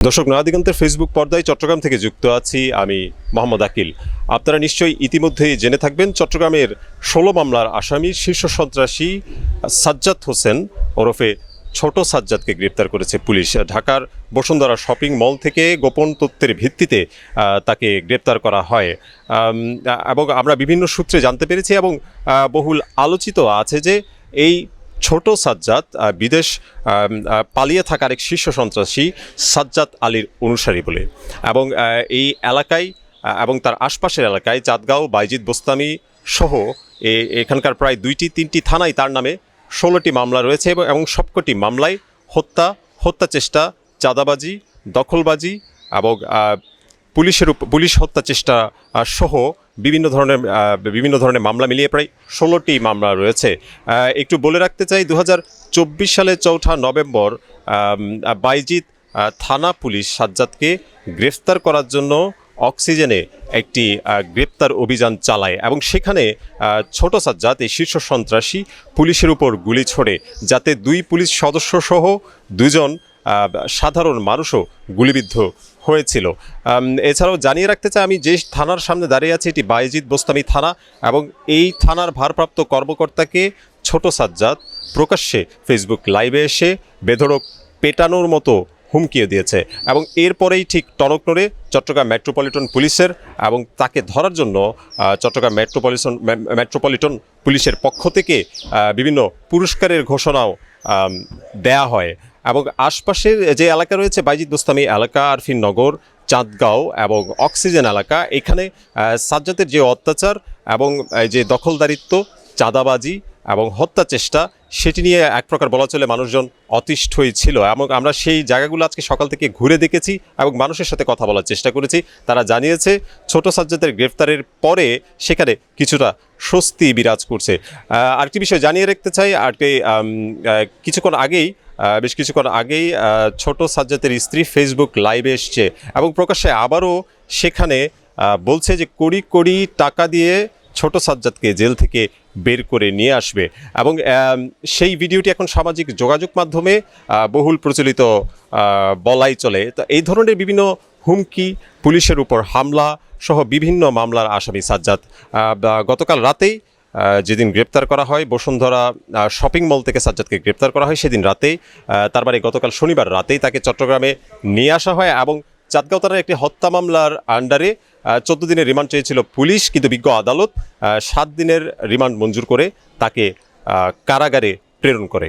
দর্শক, নয়াদিগন্তের ফেসবুক পর্দায় চট্টগ্রাম থেকে যুক্ত আছি আমি মোহাম্মদ আকিল। আপনারা নিশ্চয়ই ইতিমধ্যেই জেনে থাকবেন চট্টগ্রামের 16 মামলার আসামি শীর্ষ সন্ত্রাসী সাজ্জাদ হোসেন ওরফে ছোট সাজ্জাদকে গ্রেপ্তার করেছে পুলিশ। ঢাকার বসুন্ধরা শপিং মল থেকে গোপন তথ্যের ভিত্তিতে তাকে গ্রেপ্তার করা হয় এবং আমরা বিভিন্ন সূত্রে জানতে পেরেছি এবং বহুল আলোচিত আছে যে এই ছোট সাজ্জাদ বিদেশ পালিয়ে থাকার এক শীর্ষ সন্ত্রাসী সাজ্জাদ আলীর অনুসারী বলে, এবং এই এলাকায় এবং তার আশপাশের এলাকায় চাঁদগাঁও, বাইজিদ বোস্তামি সহ এখানকার প্রায় 2-3টি থানায় তার নামে 16টি মামলা রয়েছে এবং সবকটি মামলায় হত্যা চেষ্টা, চাঁদাবাজি, দখলবাজি এবং পুলিশ হত্যা চেষ্টা সহ বিভিন্ন ধরনের মামলা মিলিয়ে প্রায় 16টি মামলা রয়েছে। একটু বলে রাখতে চাই, 2024 সালে 4 নভেম্বর বাইজিদ থানা পুলিশ সাজ্জাদকে গ্রেফতার করার জন্য অক্সিজেনে একটি গ্রেপ্তার অভিযান চালায় এবং সেখানে ছোট সাজ্জাদ এই শীর্ষ সন্ত্রাসী পুলিশের উপর গুলি ছোড়ে, যাতে 2 পুলিশ সদস্য সহ 2 জন সাধারণ মানুষও গুলিবিদ্ধ হয়েছিল। এছাড়াও জানিয়ে রাখতে চাই, আমি যে থানার সামনে দাঁড়িয়ে আছি এটি বাইজিদ বোস্তামি থানা এবং এই থানার ভারপ্রাপ্ত কর্মকর্তাকে ছোট সাজ্জাদ প্রকাশ্যে ফেসবুক লাইভে এসে বেধড়ক পেটানোর মতো হুমকিও দিয়েছে এবং এরপরেই ঠিক টনক নড়ে চট্টগ্রাম মেট্রোপলিটন পুলিশের এবং তাকে ধরার জন্য চট্টগ্রাম মেট্রোপলিটন পুলিশের পক্ষ থেকে বিভিন্ন পুরস্কারের ঘোষণাও দেয়া হয়। এবং আশপাশের যে এলাকা রয়েছে বাইজিদ বোস্তামি এলাকা, আরফিন নগর, চাঁদগাঁও এবং অক্সিজেন এলাকা, এখানে সাজ্জাদের যে অত্যাচার এবং যে দখলদারিত্ব, চাঁদাবাজি এবং হত্যা চেষ্টা, সেটি নিয়ে এক প্রকার বলা চলে মানুষজন অতিষ্ঠই ছিল এবং আমরা সেই জায়গাগুলো আজকে সকাল থেকে ঘুরে দেখেছি এবং মানুষের সাথে কথা বলার চেষ্টা করেছি। তারা জানিয়েছে ছোট সাজ্জাদের গ্রেফতারের পরে সেখানে কিছুটা স্বস্তি বিরাজ করছে। আরেকটি বিষয় জানিয়ে রাখতে চাই, বেশ কিছুক্ষণ আগেই ছোট সাজ্জাদের স্ত্রী ফেসবুক লাইভে এসছে এবং প্রকাশ্যে আবারও সেখানে বলছে যে কোটি টাকা দিয়ে ছোট সাজ্জাদকে জেল থেকে বের করে নিয়ে আসবে এবং সেই ভিডিওটি এখন সামাজিক যোগাযোগ মাধ্যমে বহুল প্রচলিত বলাই চলে। তো এই ধরনের বিভিন্ন হুমকি, পুলিশের উপর হামলা সহ বিভিন্ন মামলার আসামি সাজ্জাদ গতকাল রাতেই যেদিন গ্রেপ্তার করা হয়, বসুন্ধরা শপিং মল থেকে সাজ্জাদকে গ্রেপ্তার করা হয়, সেদিন রাতেই তার মানে গতকাল শনিবার রাতেই তাকে চট্টগ্রামে নিয়ে আসা হয় এবং চাঁদগাঁও থানার একটি হত্যা মামলার আন্ডারে 14 দিনের রিমান্ড চেয়েছিল পুলিশ, কিন্তু বিজ্ঞ আদালত 7 দিনের রিমান্ড মঞ্জুর করে তাকে কারাগারে প্রেরণ করে।